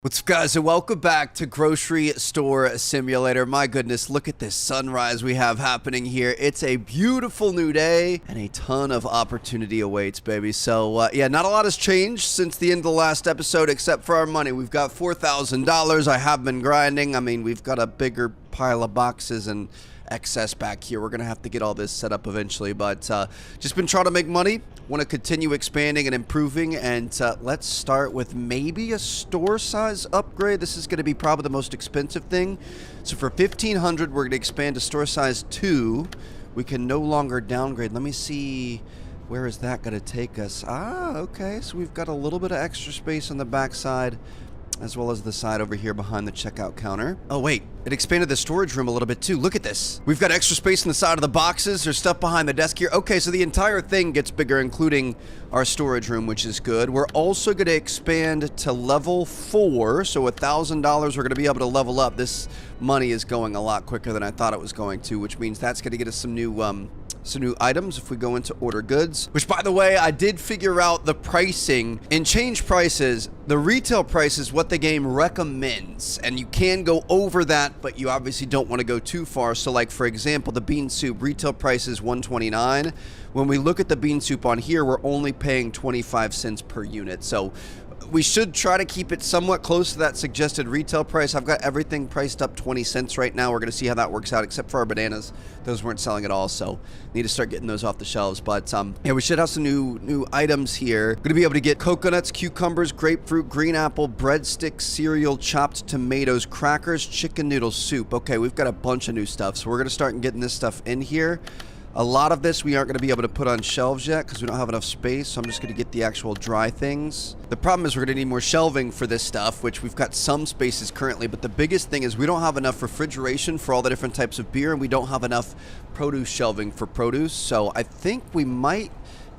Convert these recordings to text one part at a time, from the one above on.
What's up, guys, and welcome back to Grocery Store Simulator. My goodness, look at this sunrise we have happening here. It's a beautiful new day, and a ton of opportunity awaits, baby. So, yeah, not a lot has changed since the end of the last episode, except for our money. We've got $4,000. I have been grinding. I mean, we've got a bigger pile of boxes and excess back here. We're gonna have to get all this set up eventually, but just been trying to make money. Want to continue expanding and improving, and let's start with maybe a store size upgrade. This is going to be probably the most expensive thing. So for 1,500, we're going to expand to store size 2. We can no longer downgrade. Let me see, where is that going to take us? Okay, so we've got a little bit of extra space on the back side, as well as the side over here behind the checkout counter. Oh wait, it expanded the storage room a little bit too. Look at this. We've got extra space on the side of the boxes. There's stuff behind the desk here. Okay, so the entire thing gets bigger, including our storage room, which is good. We're also gonna expand to level 4, so $1,000 we're gonna be able to level up. This money is going a lot quicker than I thought it was going to, which means that's gonna get us some new items if we go into order goods, which, by the way, I did figure out the pricing and change prices. The retail price is what the game recommends, and you can go over that, but you obviously don't want to go too far. So, like, for example, the bean soup retail price is $1.29. When we look at the bean soup on here, we're only paying 25 cents per unit. So we should try to keep it somewhat close to that suggested retail price. I've got everything priced up 20 cents right now. We're going to see how that works out, except for our bananas. Those weren't selling at all, so need to start getting those off the shelves. But yeah, we should have some new items here. Going to be able to get coconuts, cucumbers, grapefruit, green apple, breadsticks, cereal, chopped tomatoes, crackers, chicken noodle soup. Okay, we've got a bunch of new stuff, so we're going to start getting this stuff in here. A lot of this we aren't going to be able to put on shelves yet because we don't have enough space, so I'm just going to get the actual dry things. The problem is we're going to need more shelving for this stuff, which we've got some spaces currently, but the biggest thing is we don't have enough refrigeration for all the different types of beer, and we don't have enough produce shelving for produce, so I think we might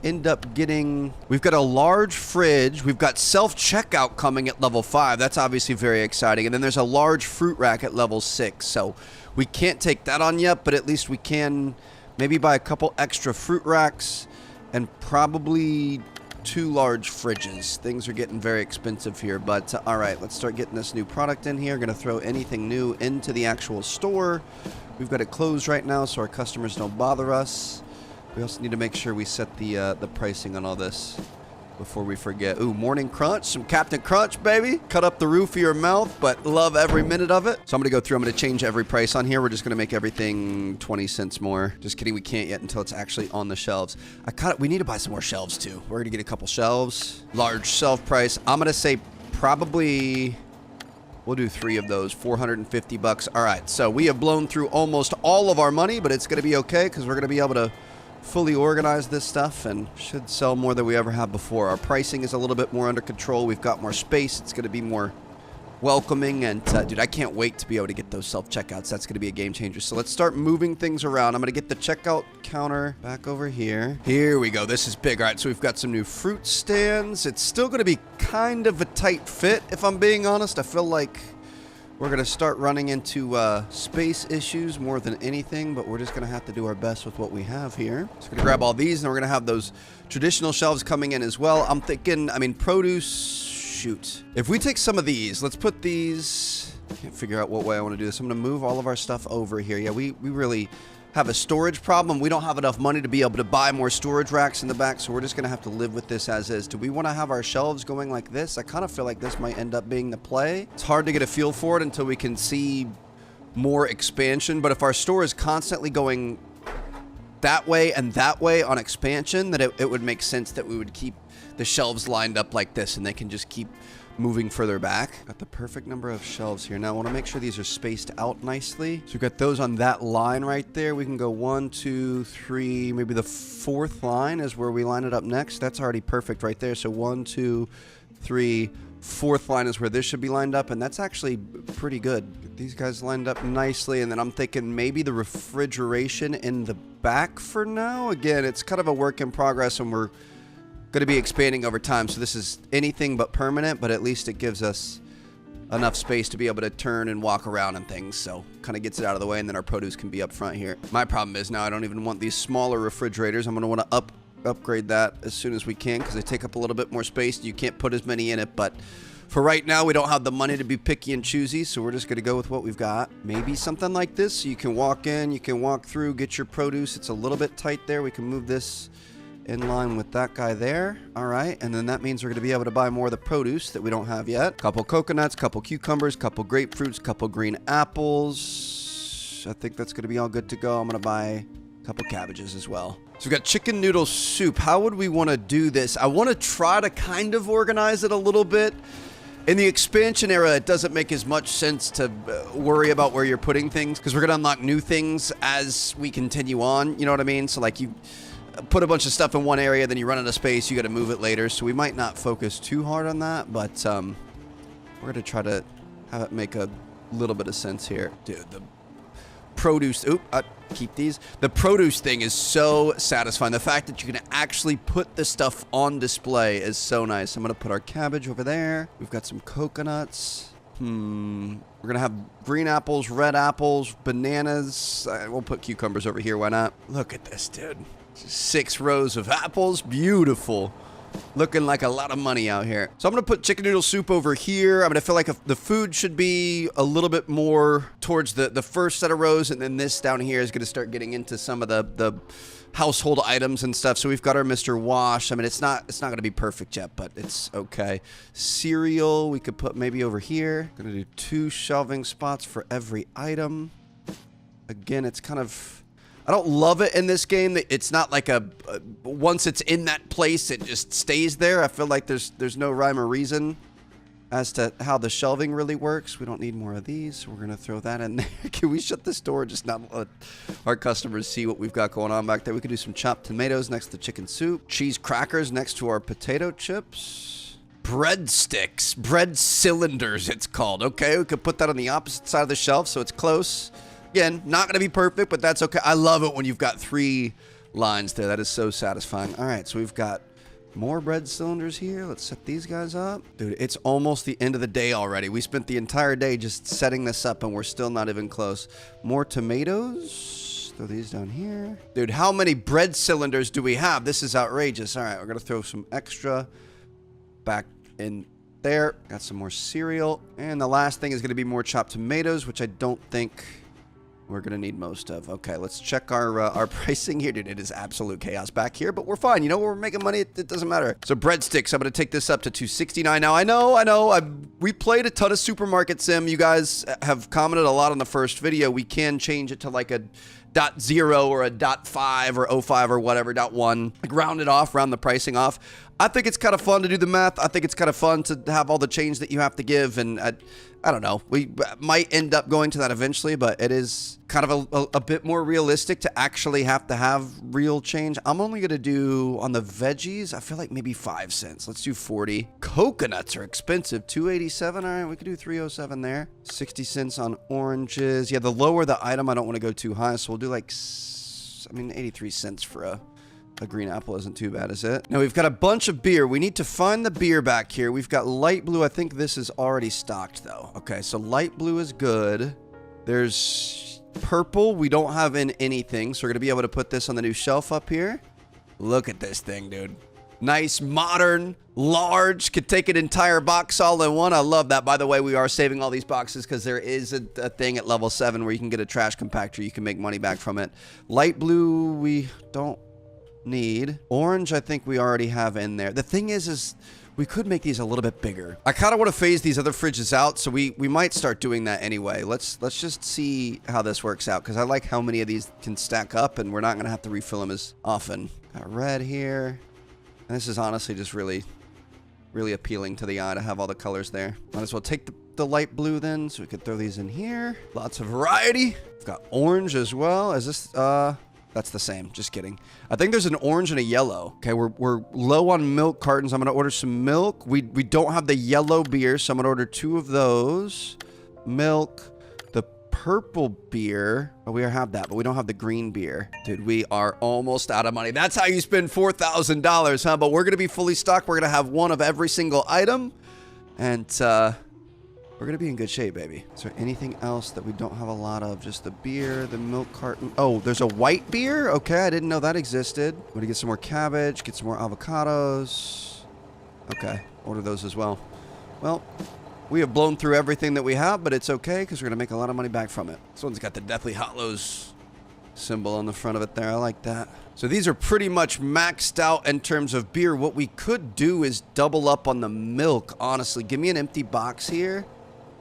end up getting... We've got a large fridge. We've got self-checkout coming at level 5. That's obviously very exciting, and then there's a large fruit rack at level 6, so we can't take that on yet, but at least we can... maybe buy a couple extra fruit racks and probably 2 large fridges. Things are getting very expensive here, but all right, let's start getting this new product in here. Gonna throw anything new into the actual store. We've got it closed right now so our customers don't bother us. We also need to make sure we set the pricing on all this before we forget. Ooh, Morning Crunch, some Captain Crunch, baby. Cut up the roof of your mouth, but love every minute of it. So I'm gonna go through, I'm gonna change every price on here. We're just gonna make everything 20 cents more. Just kidding, we can't yet until it's actually on the shelves. We need to buy some more shelves too. We're gonna get a couple shelves. Large shelf price. I'm gonna say probably, we'll do 3 of those, 450 bucks. All right, so we have blown through almost all of our money, but it's gonna be okay because we're gonna be able to fully organize this stuff and should sell more than we ever have before. Our pricing is a little bit more under control. We've got more space. It's going to be more welcoming, and dude, I can't wait to be able to get those self-checkouts. That's going to be a game changer. So let's start moving things around. I'm going to get the checkout counter back over here. Here we go. This is big. All right, so we've got some new fruit stands. It's still going to be kind of a tight fit, if I'm being honest. I feel like we're going to start running into space issues more than anything, but we're just going to have to do our best with what we have here. So we're going to grab all these, and we're going to have those traditional shelves coming in as well. I'm thinking, I mean, produce, shoot. If we take some of these, let's put these, can't figure out what way I want to do this. I'm going to move all of our stuff over here. Yeah, we really have a storage problem. We don't have enough money to be able to buy more storage racks in the back, so we're just going to have to live with this as is. Do we want to have our shelves going like this? I kind of feel like this might end up being the play. It's hard to get a feel for it until we can see more expansion, but if our store is constantly going that way and that way on expansion, then it would make sense that we would keep the shelves lined up like this, and they can just keep moving further back. Got the perfect number of shelves here. Now I want to make sure these are spaced out nicely. So we've got those on that line right there. We can go 1, 2, 3, maybe the 4th line is where we line it up next. That's already perfect right there. So 1, 2, 3, 4th line is where this should be lined up, and that's actually pretty good. Get these guys lined up nicely, and then I'm thinking maybe the refrigeration in the back for now. Again, it's kind of a work in progress, and we're going to be expanding over time, so this is anything but permanent, but at least it gives us enough space to be able to turn and walk around and things, so kind of gets it out of the way, and then our produce can be up front here. My problem is now I don't even want these smaller refrigerators. I'm going to want to upgrade that as soon as we can because they take up a little bit more space. You can't put as many in it, but For right now, we don't have the money to be picky and choosy, so we're just going to go with what we've got. Maybe something like this. So you can walk in, you can walk through, get your produce. It's a little bit tight there. We can move this in line with that guy there. All right, and then that means we're going to be able to buy more of the produce that we don't have yet. Couple coconuts, couple cucumbers, couple grapefruits, couple green apples. I think that's going to be all good to go. I'm going to buy a couple cabbages as well. So we've got chicken noodle soup. How would we want to do this? I want to try to kind of organize it a little bit. In the expansion era, it doesn't make as much sense to worry about where you're putting things because we're going to unlock new things as we continue on. You know what I mean? So like you put a bunch of stuff in one area, then you run out of space, you got to move it later. So we might not focus too hard on that, but we're going to try to have it make a little bit of sense here. Dude, the produce, keep these. The produce thing is so satisfying. The fact that you can actually put the stuff on display is so nice. I'm going to put our cabbage over there. We've got some coconuts. We're going to have green apples, red apples, bananas. We'll put cucumbers over here. Why not? Look at this, dude. 6 rows of apples. Beautiful. Looking like a lot of money out here. So I'm going to put chicken noodle soup over here. I'm going to feel like the food should be a little bit more towards the first set of rows. And then this down here is going to start getting into some of the household items and stuff. So we've got our Mr. Wash. I mean, it's not going to be perfect yet, but it's okay. Cereal, we could put maybe over here. Going to do 2 shelving spots for every item. Again, it's kind of... I don't love it in this game. It's not like once it's in that place, it just stays there. I feel like there's no rhyme or reason as to how the shelving really works. We don't need more of these, so we're going to throw that in there. Can we shut this door and just not let our customers see what we've got going on back there? We could do some chopped tomatoes next to chicken soup. Cheese crackers next to our potato chips. Bread sticks. Bread cylinders, it's called. Okay, we could put that on the opposite side of the shelf so it's close. Again, not going to be perfect, but that's okay. I love it when you've got 3 lines there. That is so satisfying. All right, so we've got more bread cylinders here. Let's set these guys up. Dude, it's almost the end of the day already. We spent the entire day just setting this up, and we're still not even close. More tomatoes. Throw these down here. Dude, how many bread cylinders do we have? This is outrageous. All right, we're going to throw some extra back in there. Got some more cereal. And the last thing is going to be more chopped tomatoes, which I don't think... we're going to need most of. Okay, let's check our pricing here. Dude, it is absolute chaos back here, but we're fine. You know, we're making money. It doesn't matter. So breadsticks, I'm going to take this up to $2.69. Now, I know. We played a ton of Supermarket Sim. You guys have commented a lot on the first video. We can change it to like a .0 or a .5 or .05 or whatever, .1. Like round it off, round the pricing off. I think it's kind of fun to do the math. I think it's kind of fun to have all the change that you have to give. And I don't know. We might end up going to that eventually, but it is kind of a bit more realistic to actually have to have real change. I'm only going to do on the veggies, I feel like maybe 5 cents. Let's do 40. Coconuts are expensive. $2.87. All right, we could do $3.07 there. 60 cents on oranges. Yeah, the lower the item, I don't want to go too high. So we'll do like, 83 cents for a green apple isn't too bad, is it? Now, we've got a bunch of beer. We need to find the beer back here. We've got light blue. I think this is already stocked, though. Okay, so light blue is good. There's purple. We don't have in anything, so we're going to be able to put this on the new shelf up here. Look at this thing, dude. Nice, modern, large. Could take an entire box all in one. I love that. By the way, we are saving all these boxes because there is a thing at level 7 where you can get a trash compactor. You can make money back from it. Light blue, we don't need. Orange, I think we already have in there. The thing is we could make these a little bit bigger. I kind of want to phase these other fridges out, so we might start doing that anyway. Let's just see how this works out, because I like how many of these can stack up, and we're not going to have to refill them as often. Got red here. And this is honestly just really, really appealing to the eye to have all the colors there. Might as well take the light blue then, so we could throw these in here. Lots of variety. We've got orange as well. Is this, that's the same. Just kidding. I think there's an orange and a yellow. Okay, we're low on milk cartons. I'm going to order some milk. We don't have the yellow beer, so I'm going to order 2 of those. Milk. The purple beer. Oh, we have that, but we don't have the green beer. Dude, we are almost out of money. That's how you spend $4,000, huh? But we're going to be fully stocked. We're going to have one of every single item. And, we're going to be in good shape, baby. Is there anything else that we don't have a lot of? Just the beer, the milk carton. Oh, there's a white beer? Okay, I didn't know that existed. I'm going to get some more cabbage, get some more avocados. Okay, order those as well. Well, we have blown through everything that we have, but it's okay because we're going to make a lot of money back from it. This one's got the Deathly Hallows symbol on the front of it there. I like that. So these are pretty much maxed out in terms of beer. What we could do is double up on the milk, honestly. Give me an empty box here.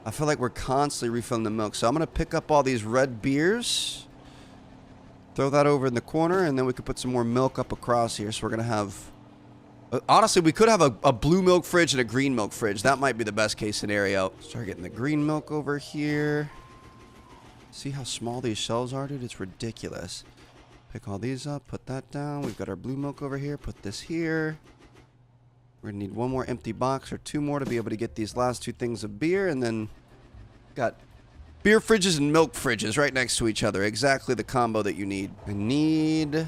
I feel like we're constantly refilling the milk. So I'm going to pick up all these red beers. Throw that over in the corner, and then we could put some more milk up across here. So we're going to have... honestly, we could have a blue milk fridge and a green milk fridge. That might be the best case scenario. Start getting the green milk over here. See how small these shelves are, dude? It's ridiculous. Pick all these up, put that down. We've got our blue milk over here. Put this here. We're going to need one more empty box or two more to be able to get these last two things of beer. And then got beer fridges and milk fridges right next to each other. Exactly the combo that you need. I need...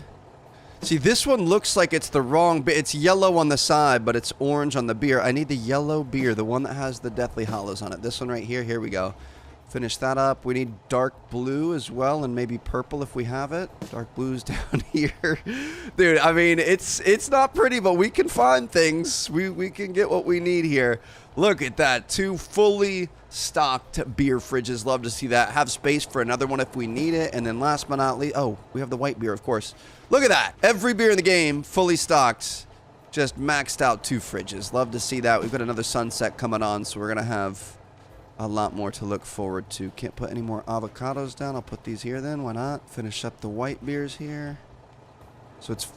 See, this one looks like it's the wrong... It's yellow on the side, but it's orange on the beer. I need the yellow beer, the one that has the Deathly Hallows on it. This one right here. Here we go. Finish that up. We need dark blue as well, and maybe purple if we have it. Dark blue's down here. Dude, I mean, it's not pretty, but we can find things. We can get what we need here. Look at that. 2 fully stocked beer fridges. Love to see that. Have space for another one if we need it. And then last but not least, oh, we have the white beer, of course. Look at that. Every beer in the game, fully stocked. Just maxed out 2 fridges. Love to see that. We've got another sunset coming on, so we're going to have a lot more to look forward to. Can't put any more avocados down. I'll put these here then. Why not? Finish up the white beers here. So it's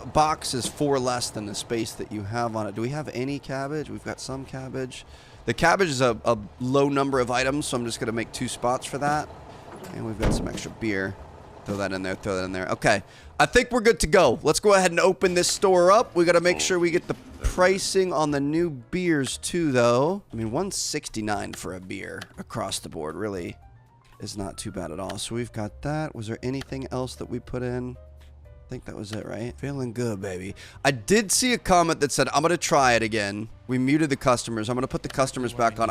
a box is 4 less than the space that you have on it. Do we have any cabbage? We've got some cabbage. The cabbage is a low number of items, so I'm just going to make 2 spots for that. And we've got some extra beer. Throw that in there. Throw that in there. Okay. I think we're good to go. Let's go ahead and open this store up. We got to make sure we get the pricing on the new beers too, though. I mean, $169 for a beer across the board really is not too bad at all. So we've got that. Was there anything else that we put in? I think that was it, right? Feeling good, baby. I did see a comment that said, I'm going to try it again. We muted the customers. I'm going to put the customers back on.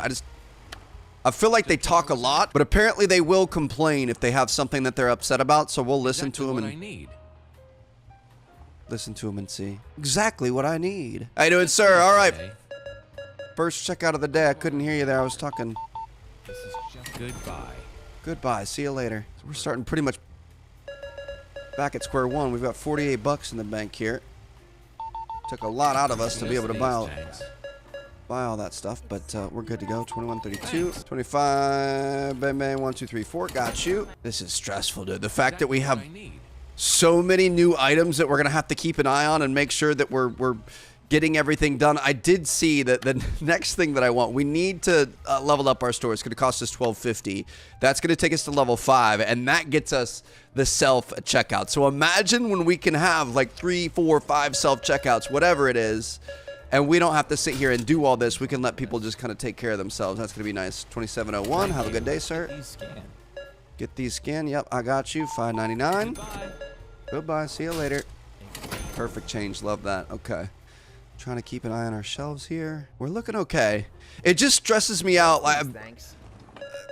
I feel like they talk a lot, but apparently they will complain if they have something that they're upset about. So we'll listen to them and listen to them and see exactly what I need. How you doing, sir? All right. First checkout of the day. I couldn't hear you there. I was talking. This is just goodbye. Goodbye. See you later. So we're starting pretty much back at square one. We've got 48 bucks in the bank here. Took a lot out of us to be able to buy all that stuff, but we're good to go. 21, 32, 25, bang, bang, 1, 2, 3, 4. Got you. This is stressful, dude. The fact that we have so many new items that we're going to have to keep an eye on and make sure that we're getting everything done. I did see that the next thing that I want, we need to level up our store. It's going to cost us $12.50. That's going to take us to level 5, and that gets us the self-checkout. So imagine when we can have like 3, 4, 5 self-checkouts, whatever it is, and we don't have to sit here and do all this. We can let people just kind of take care of themselves. That's going to be nice. 2701. Have a good day, sir. Get these scanned. Yep, I got you. $5.99. Goodbye. See you later. Perfect change. Love that. Okay. Trying to keep an eye on our shelves here. We're looking okay. It just stresses me out. I've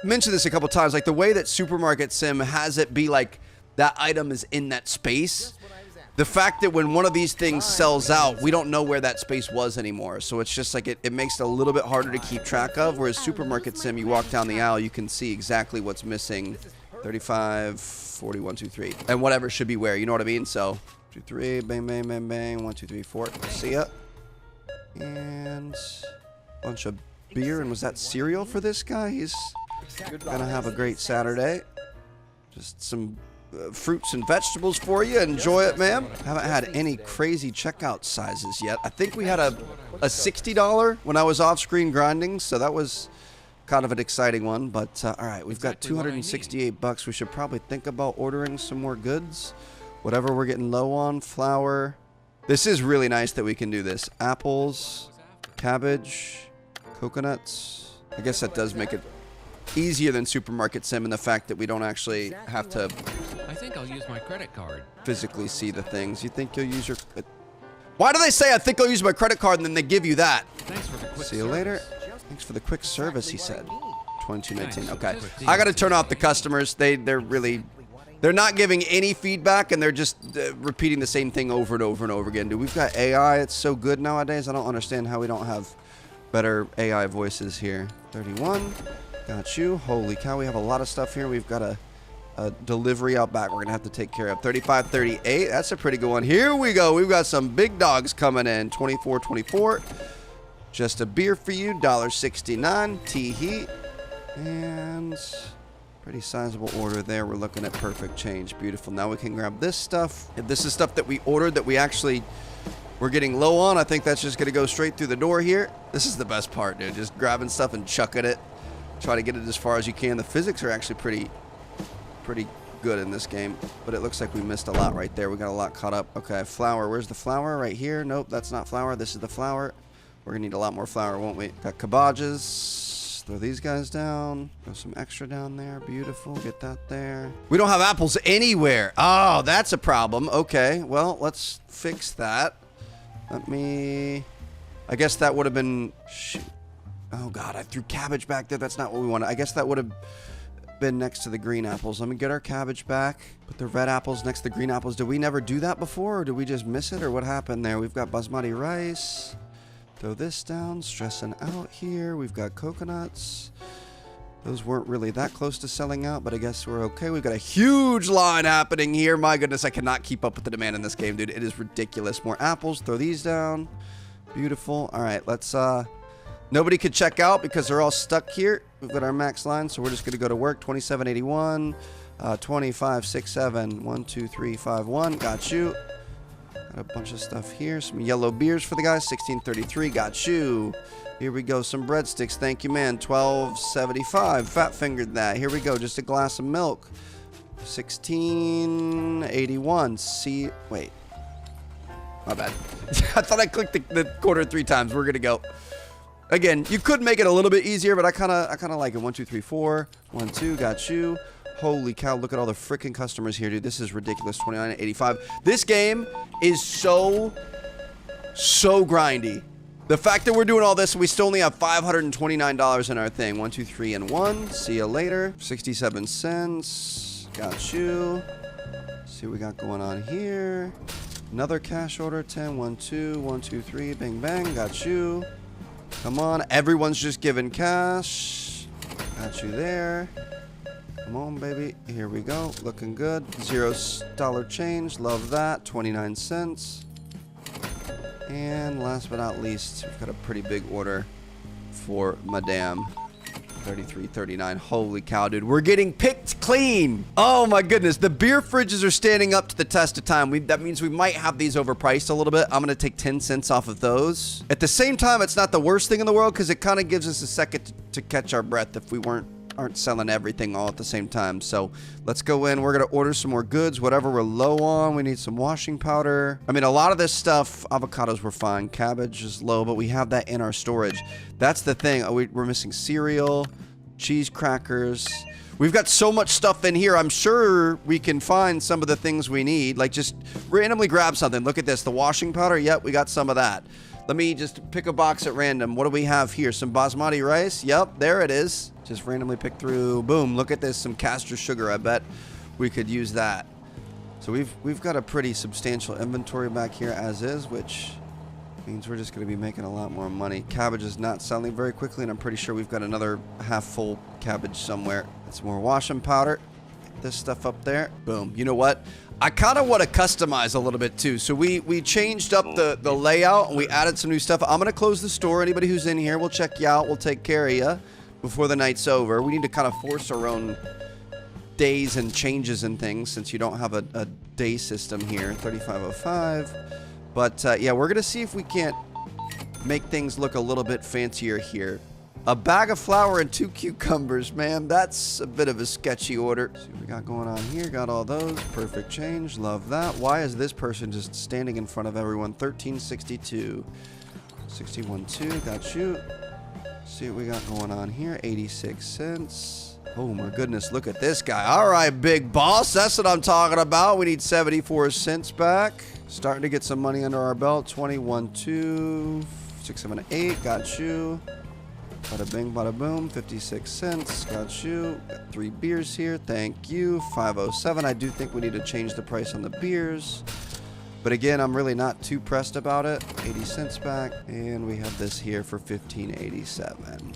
mentioned this a couple times. Like the way that Supermarket Sim has it be like that item is in that space. The fact that when one of these things sells out, we don't know where that space was anymore. So it's just like it makes it a little bit harder to keep track of. Whereas Supermarket Sim, you walk down the aisle, you can see exactly what's missing. 35, 40, 1, 2, 3. And whatever should be where, you know what I mean? So 2, 3, bang, bang, bang, bang. 1, 2, 3, 4. See ya. And a bunch of beer. And was that cereal for this guy? He's gonna have a great Saturday. Just some fruits and vegetables for you. Enjoy it, ma'am. Haven't had any crazy checkout sizes yet. I think we had a $60 when I was off screen grinding, so that was kind of an exciting one. But all right, we've got 268 bucks. We should probably think about ordering some more goods, whatever we're getting low on. Flour. This is really nice that we can do this. Apples, cabbage, coconuts. I guess that does make it easier than Supermarket Sim in the fact that we don't actually have to I think I'll use my credit card. Physically see the things. You think you'll use your... Why do they say I think I'll use my credit card and then they give you that? Thanks for the quick See you service. later. Thanks for the quick service, he said. 2219. Okay. I got to turn off the customers. They're not giving any feedback, and they're just repeating the same thing over and over and over again. Dude, we've got AI. It's so good nowadays. I don't understand how we don't have better AI voices here. 31. Got you. Holy cow, we have a lot of stuff here. We've got a delivery out back we're going to have to take care of. 35, 38. That's a pretty good one. Here we go. We've got some big dogs coming in. 24, 24. Just a beer for you. $1.69. T-Heat. And pretty sizable order there. We're looking at perfect change. Beautiful. Now we can grab this stuff. If this is stuff that we ordered that we're getting low on, I think that's just going to go straight through the door here. This is the best part, dude. Just grabbing stuff and chucking it. Try to get it as far as you can. The physics are actually pretty good in this game, but it looks like we missed a lot right there. We got a lot caught up. Okay, flour. Where's the flour? Right here. Nope, that's not flour. This is the flour. We're gonna need a lot more flour, won't we? Got kabajas. Throw these guys down. Throw some extra down there. Beautiful. Get that there. We don't have apples anywhere. Oh, that's a problem. Okay, well, let's fix that. I guess that would have been... Shoot. Oh, God, I threw cabbage back there. That's not what we wanted. I guess that would have been next to the green apples. Let me get our cabbage back. Put the red apples next to the green apples. Did we never do that before, or did we just miss it, or what happened there? We've got basmati rice. Throw this down. Stressing out here. We've got coconuts. Those weren't really that close to selling out, but I guess we're okay. We've got a huge line happening here. My goodness, I cannot keep up with the demand in this game, dude. It is ridiculous. More apples. Throw these down. Beautiful. All right, let's... Nobody could check out because they're all stuck here. We've got our max line, so we're just going to go to work. 2781, 2567, 12351. Got you. Got a bunch of stuff here. Some yellow beers for the guys. 1633. Got you. Here we go. Some breadsticks. Thank you, man. 1275. Fat fingered that. Here we go. Just a glass of milk. 1681. See. Wait. My bad. I thought I clicked the quarter 3 times. We're going to go. Again, you could make it a little bit easier, but I kind of like it. 1, 2, 3, 4. 1, 2. Got you. Holy cow, look at all the freaking customers here, dude. This is ridiculous. 29.85. This game is so grindy. The fact that we're doing all this, we still only have $529 in our thing. 1, 2, 3, and 1. See you later. 67 cents. Got you. See what we got going on here. Another cash order. 10, 1, 2, 1, 2, 3. Bang, bang. Got you. Come on, everyone's just giving cash. Got you there. Come on, baby. Here we go. Looking good. $0 change. Love that. 29 cents. And last but not least, we've got a pretty big order for Madame. 33.39. Holy cow, dude. We're getting picked clean. Oh my goodness. The beer fridges are standing up to the test of time. That means we might have these overpriced a little bit. I'm going to take 10 cents off of those. At the same time, it's not the worst thing in the world because it kind of gives us a second to catch our breath if we aren't selling everything all at the same time. So let's go in. We're going to order some more goods, whatever we're low on. We need some washing powder. I mean, a lot of this stuff, avocados were fine. Cabbage is low, but we have that in our storage. That's the thing. We're missing cereal, cheese crackers. We've got so much stuff in here. I'm sure we can find some of the things we need. Like just randomly grab something. Look at this. The washing powder. Yep, we got some of that. Let me just pick a box at random. What do we have here? Some basmati rice. Yep, there it is. Just randomly pick through. Boom. Look at this. Some castor sugar. I bet we could use that. So we've got a pretty substantial inventory back here as is, which means we're just going to be making a lot more money. Cabbage is not selling very quickly, and I'm pretty sure we've got another half full cabbage somewhere. That's more washing powder. Get this stuff up there. Boom. You know what? I kind of want to customize a little bit too. So we changed up the layout and we added some new stuff. I'm going to close the store. Anybody who's in here, we'll check you out. We'll take care of you before the night's over. We need to kind of force our own days and changes and things since you don't have a day system here. 3505. But yeah, we're going to see if we can't make things look a little bit fancier here. A bag of flour and 2 cucumbers, man. That's a bit of a sketchy order. See what we got going on here. Got all those. Perfect change. Love that. Why is this person just standing in front of everyone? 1362. 61.2. Got you. See what we got going on here. 86 cents. Oh my goodness. Look at this guy. All right, big boss. That's what I'm talking about. We need 74 cents back. Starting to get some money under our belt. 21.2. 678. Got you. Bada bing, bada boom. 56 cents. Got you. Got 3 beers here. Thank you. 507. I do think we need to change the price on the beers. But again, I'm really not too pressed about it. 80 cents back. And we have this here for $15.87.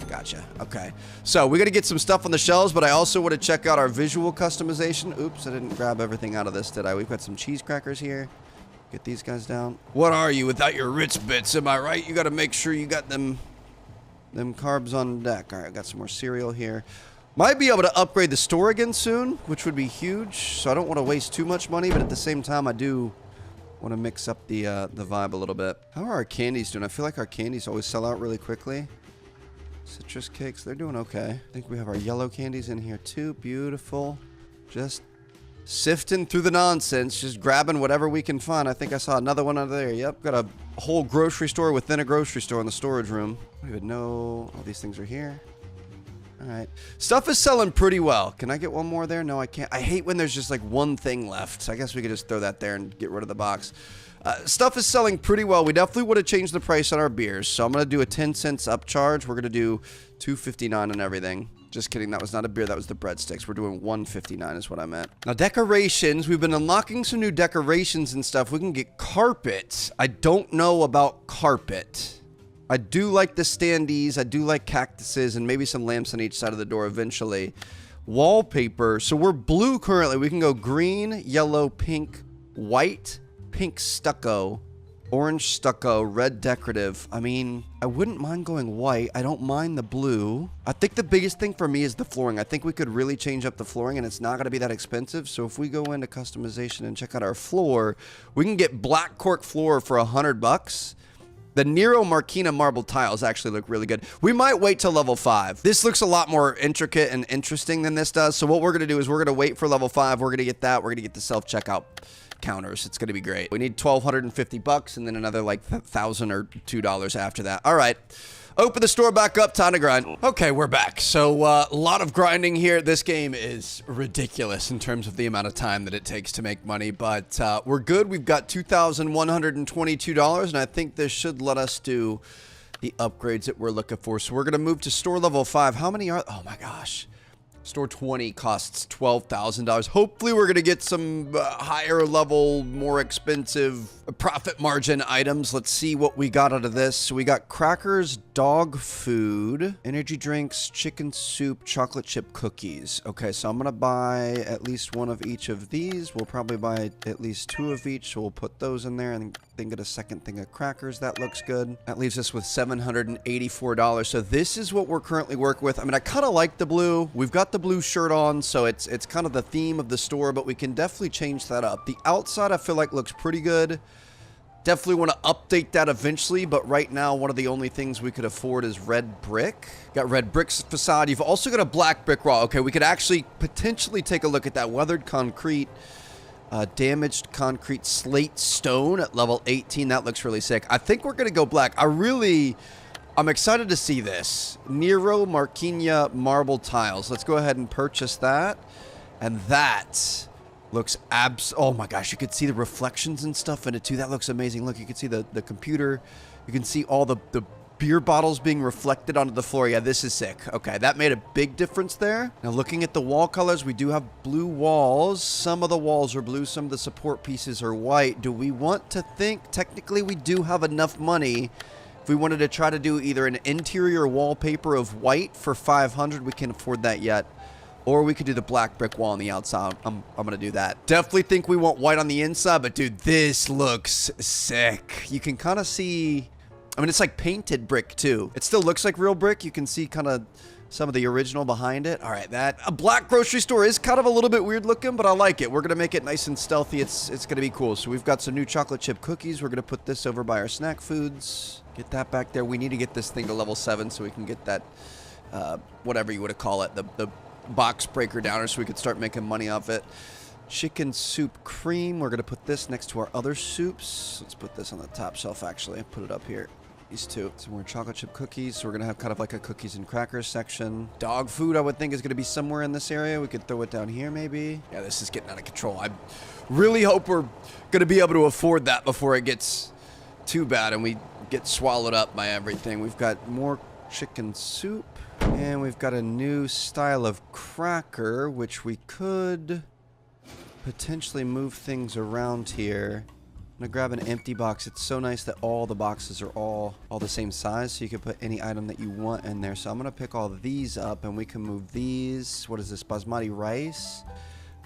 Gotcha. Okay. So we got to get some stuff on the shelves, but I also want to check out our visual customization. Oops, I didn't grab everything out of this, did I? We've got some cheese crackers here. Get these guys down. What are you without your Ritz bits? Am I right? You got to make sure you got them carbs on deck. All right, I got some more cereal here. Might be able to upgrade the store again soon, which would be huge. So I don't want to waste too much money, but at the same time, I do want to mix up the vibe a little bit. How are our candies doing? I feel like our candies always sell out really quickly. Citrus cakes, they're doing okay. I think we have our yellow candies in here too. Beautiful. Just sifting through the nonsense, just grabbing whatever we can find. I think I saw another one under there. Yep, got a whole grocery store within a grocery store in the storage room. I don't even know all these things are here. All right. Stuff is selling pretty well. Can I get one more there? No, I can't. I hate when there's just like one thing left. So I guess we could just throw that there and get rid of the box. Stuff is selling pretty well. We definitely would have changed the price on our beers. So I'm going to do a 10 cents upcharge. We're going to do $2.59 on everything. Just kidding. That was not a beer. That was the breadsticks. We're doing $1.59 is what I meant. Now, decorations. We've been unlocking some new decorations and stuff. We can get carpet. I don't know about carpet. I do like the standees. I do like cactuses and maybe some lamps on each side of the door eventually. Wallpaper. So we're blue currently. We can go green, yellow, pink, white, pink stucco, orange stucco, red decorative. I mean, I wouldn't mind going white. I don't mind the blue. I think the biggest thing for me is the flooring. I think we could really change up the flooring and it's not going to be that expensive. So if we go into customization and check out our floor, we can get black cork floor for $100. The Nero Marquina marble tiles actually look really good. We might wait till level 5. This looks a lot more intricate and interesting than this does. So what we're going to do is we're going to wait for level 5. We're going to get that. We're going to get the self-checkout counters. It's going to be great. We need $1,250 and then another like $1,000 or $2 after that. All right. Open the store back up. Time to grind. Okay, we're back. So a lot of grinding here. This game is ridiculous in terms of the amount of time that it takes to make money, but we're good. We've got $2,122, and I think this should let us do the upgrades that we're looking for. So we're going to move to store level 5. How many are... Oh, my gosh. Store 20 costs $12,000. Hopefully, we're going to get some higher level, more expensive profit margin items. Let's see what we got out of this. So we got crackers, dog food, energy drinks, chicken soup, chocolate chip cookies. Okay, so I'm going to buy at least one of each of these. We'll probably buy at least 2 of each. So we'll put those in there and then get a second thing of crackers. That looks good. That leaves us with $784. So this is what we're currently working with. I mean, I kind of like the blue. We've got the blue shirt on, so it's kind of the theme of the store, but we can definitely change that up. The outside I feel like looks pretty good. Definitely want to update that eventually, but right now one of the only things we could afford is red brick. Got red bricks facade. You've also got a black brick wall. Okay, we could actually potentially take a look at that. Weathered concrete, damaged concrete slate stone at level 18. That looks really sick. I think we're going to go black. I'm excited to see this. Nero Marquina marble tiles. Let's go ahead and purchase that. And that looks oh my gosh, you could see the reflections and stuff in it too. That looks amazing. Look, you can see the computer. You can see all the beer bottles being reflected onto the floor. Yeah, this is sick. Okay, that made a big difference there. Now looking at the wall colors, we do have blue walls. Some of the walls are blue, some of the support pieces are white. Do we want to think? Technically, we do have enough money. If we wanted to try to do either an interior wallpaper of white for $500, we can't afford that yet. Or we could do the black brick wall on the outside. I'm going to do that. Definitely think we want white on the inside, but dude, this looks sick. You can kind of see, I mean, it's like painted brick too. It still looks like real brick. You can see kind of some of the original behind it. All right, a black grocery store is kind of a little bit weird looking, but I like it. We're going to make it nice and stealthy. It's going to be cool. So we've got some new chocolate chip cookies. We're going to put this over by our snack foods. Get that back there. We need to get this thing to level 7 so we can get that, whatever you want to call it, the box breaker downer, so we could start making money off it. Chicken soup cream. We're going to put this next to our other soups. Let's put this on the top shelf, actually. Put it up here. These two. Some more chocolate chip cookies. So we're going to have kind of like a cookies and crackers section. Dog food, I would think, is going to be somewhere in this area. We could throw it down here, maybe. Yeah, this is getting out of control. I really hope we're going to be able to afford that before it gets too bad and we get swallowed up by everything. We've got more chicken soup. And we've got a new style of cracker, which we could potentially move things around here. I'm gonna grab an empty box. It's so nice that all the boxes are all the same size, so you can put any item that you want in there. So I'm gonna pick all these up, and we can move these. What is this? Basmati rice.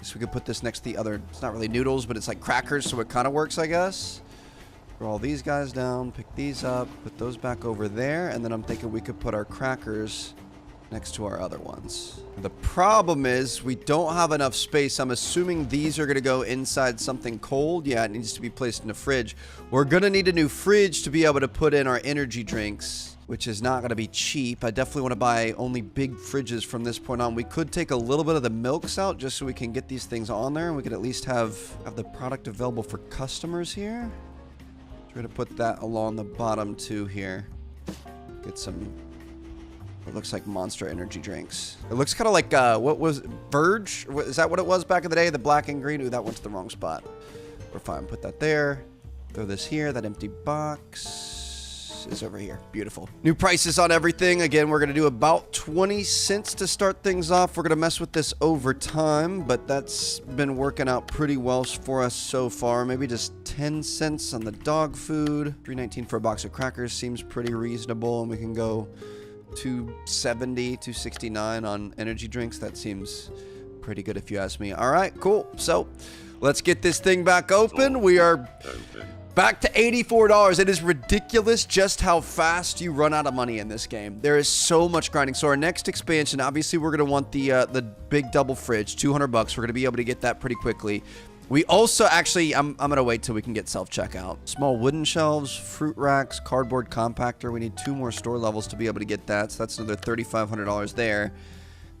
So we could put this next to the other. It's not really noodles, but it's like crackers, so it kind of works, I guess. Throw all these guys down, pick these up, put those back over there, and then I'm thinking we could put our crackers next to our other ones. The problem is we don't have enough space. I'm assuming these are going to go inside something cold. Yeah, it needs to be placed in a fridge. We're going to need a new fridge to be able to put in our energy drinks, which is not going to be cheap. I definitely want to buy only big fridges from this point on. We could take a little bit of the milks out just so we can get these things on there, and we could at least have the product available for customers here. Try to put that along the bottom too here. Get some... It looks like Monster energy drinks. It looks kind of like, what was Verge? Is that what it was back in the day? The black and green? Ooh, that went to the wrong spot. We're fine. Put that there. Throw this here. That empty box is over here. Beautiful. New prices on everything. Again, we're going to do about 20 cents to start things off. We're going to mess with this over time, but that's been working out pretty well for us so far. Maybe just 10 cents on the dog food. $3.19 for a box of crackers seems pretty reasonable, and we can go $2.70, $2.69 on energy drinks. That seems pretty good if you ask me. All right, cool. So let's get this thing back open. We are back to $84. It is ridiculous just how fast you run out of money in this game. There is so much grinding. So our next expansion, obviously we're going to want the big double fridge, $200. We're going to be able to get that pretty quickly. We also actually, I'm going to wait till we can get self-checkout. Small wooden shelves, fruit racks, cardboard compactor. We need 2 more store levels to be able to get that. So that's another $3,500 there.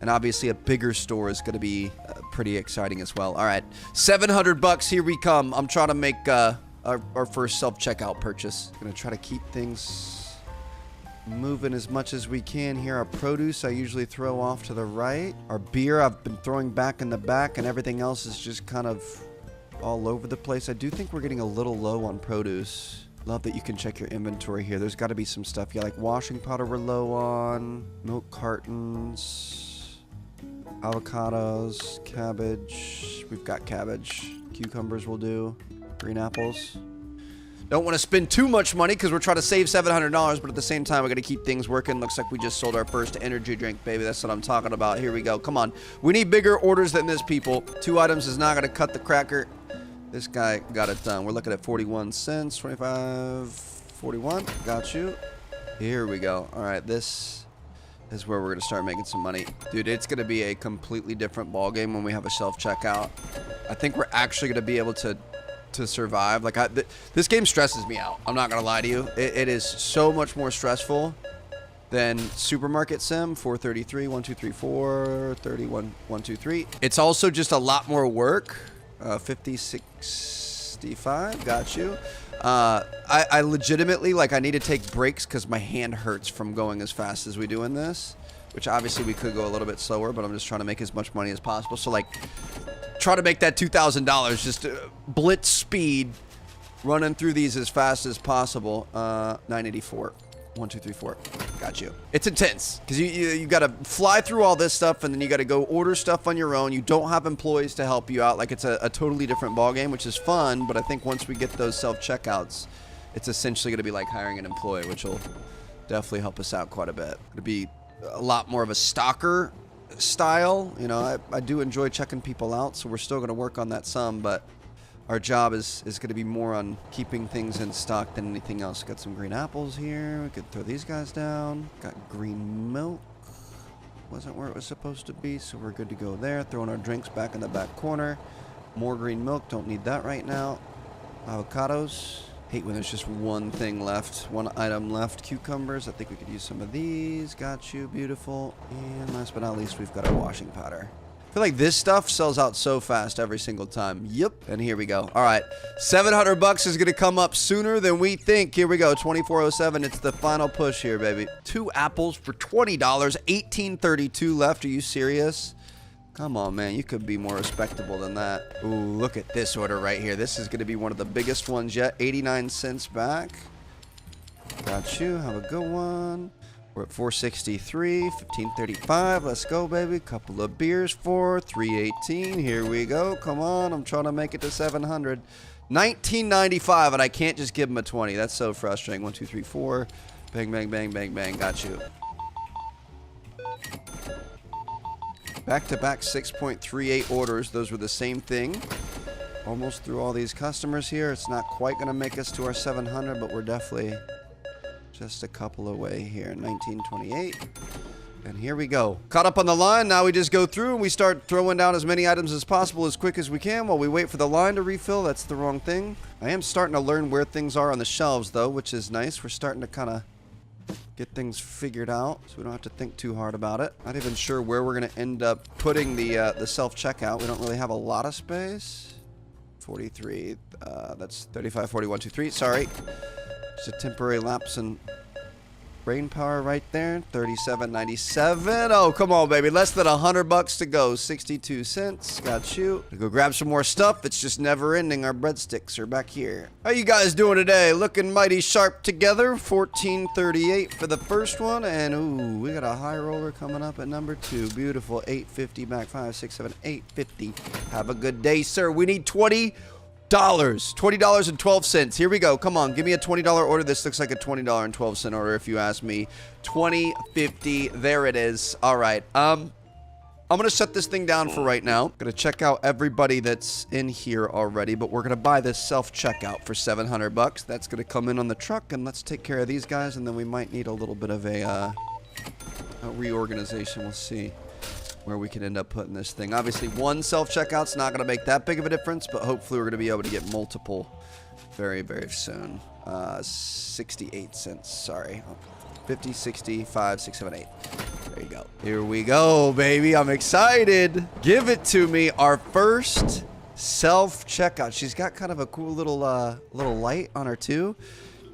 And obviously a bigger store is going to be pretty exciting as well. All right, $700. Here we come. I'm trying to make our first self-checkout purchase. Going to try to keep things moving as much as we can here. Our produce I usually throw off to the right. Our beer I've been throwing back in the back, and everything else is just kind of all over the place. I do think we're getting a little low on produce. Love that you can check your inventory here. There's got to be some stuff. Yeah, like washing powder we're low on. Milk cartons. Avocados. Cabbage. We've got cabbage. Cucumbers will do. Green apples. Don't want to spend too much money because we're trying to save $700, but at the same time, we're going to keep things working. Looks like we just sold our first energy drink, baby. That's what I'm talking about. Here we go. Come on. We need bigger orders than this, people. 2 items is not going to cut the cracker. This guy got it done. We're looking at 41 cents, 25, 41. Got you. Here we go. All right, this is where we're going to start making some money. Dude, it's going to be a completely different ball game when we have a self-checkout. I think we're actually going to be able to survive. Like, this game stresses me out. I'm not going to lie to you. It is so much more stressful than Supermarket Sim. 433, 1, 2, 3, 4, 31, 1, 2, 3. It's also just a lot more work. 50, 65, got you. I legitimately, like, I need to take breaks because my hand hurts from going as fast as we do in this, which obviously we could go a little bit slower, but I'm just trying to make as much money as possible. So, like, try to make that $2,000 just blitz speed, running through these as fast as possible. 984. 1, 2, 3, 4. Got you. It's intense because you got to fly through all this stuff, and then you got to go order stuff on your own. You don't have employees to help you out. Like, it's a totally different ball game, which is fun. But I think once we get those self-checkouts, it's essentially going to be like hiring an employee, which will definitely help us out quite a bit. It'll be a lot more of a stalker style. You know, I do enjoy checking people out, so we're still going to work on that some, but our job is going to be more on keeping things in stock than anything else. Got some green apples here. We could throw these guys down. Got green milk. Wasn't where it was supposed to be, so we're good to go there. Throwing our drinks back in the back corner. More green milk. Don't need that right now. Avocados. Hate when there's just one thing left. One item left. Cucumbers. I think we could use some of these. Got you. Beautiful. And last but not least, we've got our washing powder. I feel like this stuff sells out so fast every single time. Yep. And here we go. All right. $700 is going to come up sooner than we think. Here we go. 2407. It's the final push here, baby. 2 apples for $20. 1832 left. Are you serious? Come on, man. You could be more respectable than that. Ooh, look at this order right here. This is going to be one of the biggest ones yet. 89 cents back. Got you. Have a good one. We're at 463, 1535. Let's go, baby. Couple of beers for 318. Here we go. Come on. I'm trying to make it to 700. 1995, and I can't just give him a 20. That's so frustrating. 1, 2, 3, 4. Bang, bang, bang, bang, bang. Got you. Back-to-back 6.38 orders. Those were the same thing. Almost through all these customers here. It's not quite going to make us to our 700, but we're definitely just a couple away here. 1928. And here we go. Caught up on the line. Now we just go through and we start throwing down as many items as possible as quick as we can while we wait for the line to refill. That's the wrong thing. I am starting to learn where things are on the shelves, though, which is nice. We're starting to kind of get things figured out, so we don't have to think too hard about it. Not even sure where we're going to end up putting the self-checkout. We don't really have a lot of space. 43. That's 35, 40, 1, 2, 3. Sorry. Just a temporary lapse in brain power right there. 37.97. Oh, come on, baby. Less than $100 to go. 62 cents. Got you. Go grab some more stuff. It's just never ending. Our breadsticks are back here. How you guys doing today? Looking mighty sharp together. 1438 for the first one. And, ooh, we got a high roller coming up at number 2. Beautiful. 850 back. 5, 6, 7, 850. Have a good day, sir. We need $20. $20.12. Here we go. Come on, give me a $20 order. This looks like a $20.12 order if you ask me. 2050. There it is. All right. I'm gonna shut this thing down for right now. Gonna check out everybody that's in here already, but we're gonna buy this self-checkout for $700. That's gonna come in on the truck, and let's take care of these guys, and then we might need a little bit of a reorganization. We'll see where we can end up putting this thing. Obviously, one self-checkout's not going to make that big of a difference, but hopefully we're going to be able to get multiple very, very soon. 68 cents. Sorry. 50, 65, 6, 7, 8. There you go. Here we go, baby. I'm excited. Give it to me. Our first self-checkout. She's got kind of a cool little light on her, too.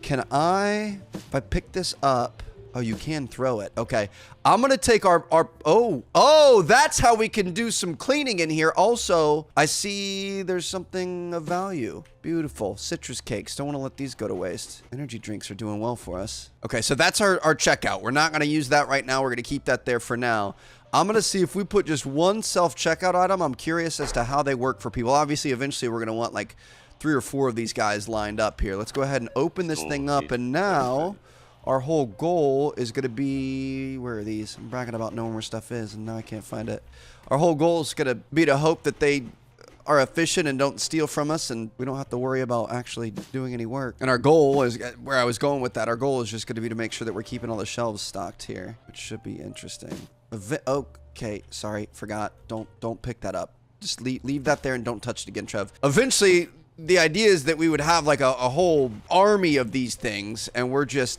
Can I, if I pick this up, oh, you can throw it. Okay. I'm going to take oh, that's how we can do some cleaning in here. Also, I see there's something of value. Beautiful. Citrus cakes. Don't want to let these go to waste. Energy drinks are doing well for us. Okay, so that's our checkout. We're not going to use that right now. We're going to keep that there for now. I'm going to see if we put just one self-checkout item. I'm curious as to how they work for people. Obviously, eventually, we're going to want like 3 or 4 of these guys lined up here. Let's go ahead and open this thing up. And now our whole goal is going to be, where are these? I'm bragging about knowing where stuff is, and now I can't find it. Our whole goal is going to be to hope that they are efficient and don't steal from us, and we don't have to worry about actually doing any work. And our goal is, where I was going with that, our goal is just going to be to make sure that we're keeping all the shelves stocked here, which should be interesting. Okay, sorry, forgot. Don't pick that up. Just leave that there and don't touch it again, Trev. Eventually, the idea is that we would have like a whole army of these things, and we're just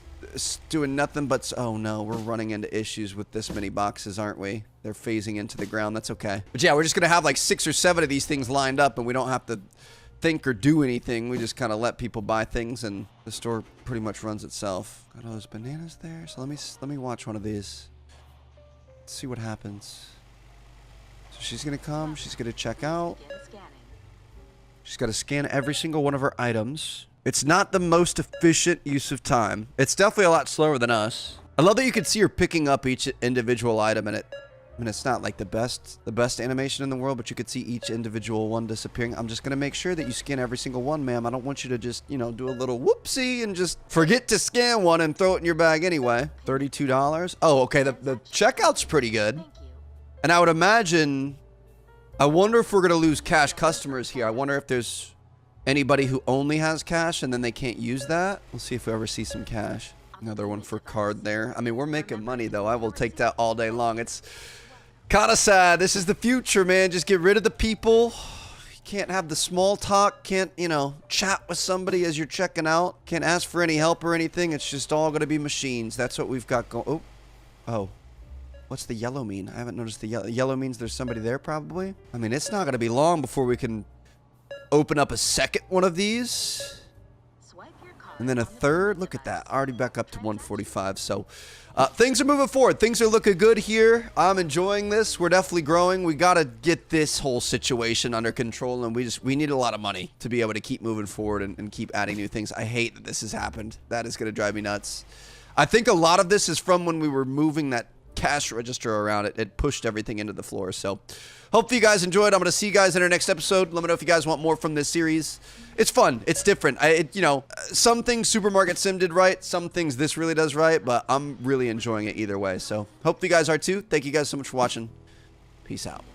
doing nothing but, oh no, we're running into issues with this many boxes, aren't we? They're phasing into the ground. That's okay. But yeah, we're just gonna have like 6 or 7 of these things lined up, and we don't have to think or do anything. We just kind of let people buy things, and the store pretty much runs itself. Got all those bananas there. So let me watch one of these. Let's see what happens. So she's gonna come. She's gonna check out. She's got to scan every single one of her items. It's not the most efficient use of time. It's definitely a lot slower than us. I love that you can see her picking up each individual item, and it's not like the best animation in the world, but you could see each individual one disappearing. I'm just going to make sure that you scan every single one, ma'am. I don't want you to just, you know, do a little whoopsie and just forget to scan one and throw it in your bag anyway. $32. Oh, okay. The checkout's pretty good. And I would imagine, I wonder if we're going to lose cash customers here. I wonder if there's anybody who only has cash and then they can't use that. We'll see if we ever see some cash. Another one for card there. I mean, we're making money, though. I will take that all day long. It's kind of sad. This is the future, man. Just get rid of the people. You can't have the small talk. Can't, you know, chat with somebody as you're checking out. Can't ask for any help or anything. It's just all going to be machines. That's what we've got going. Oh. What's the yellow mean? I haven't noticed the yellow. Yellow means there's somebody there, probably. I mean, it's not going to be long before we can open up a second one of these. And then a third. Look at that. Already back up to 145. So things are moving forward. Things are looking good here. I'm enjoying this. We're definitely growing. We got to get this whole situation under control. And we need a lot of money to be able to keep moving forward and keep adding new things. I hate that this has happened. That is going to drive me nuts. I think a lot of this is from when we were moving that cash register around. It pushed everything into the floor. So hope you guys enjoyed. I'm going to see you guys in our next episode. Let me know if you guys want more from this series. It's fun. It's different. You know, some things Supermarket Sim did right. Some things this really does right. But I'm really enjoying it either way. So hope you guys are too. Thank you guys so much for watching. Peace out.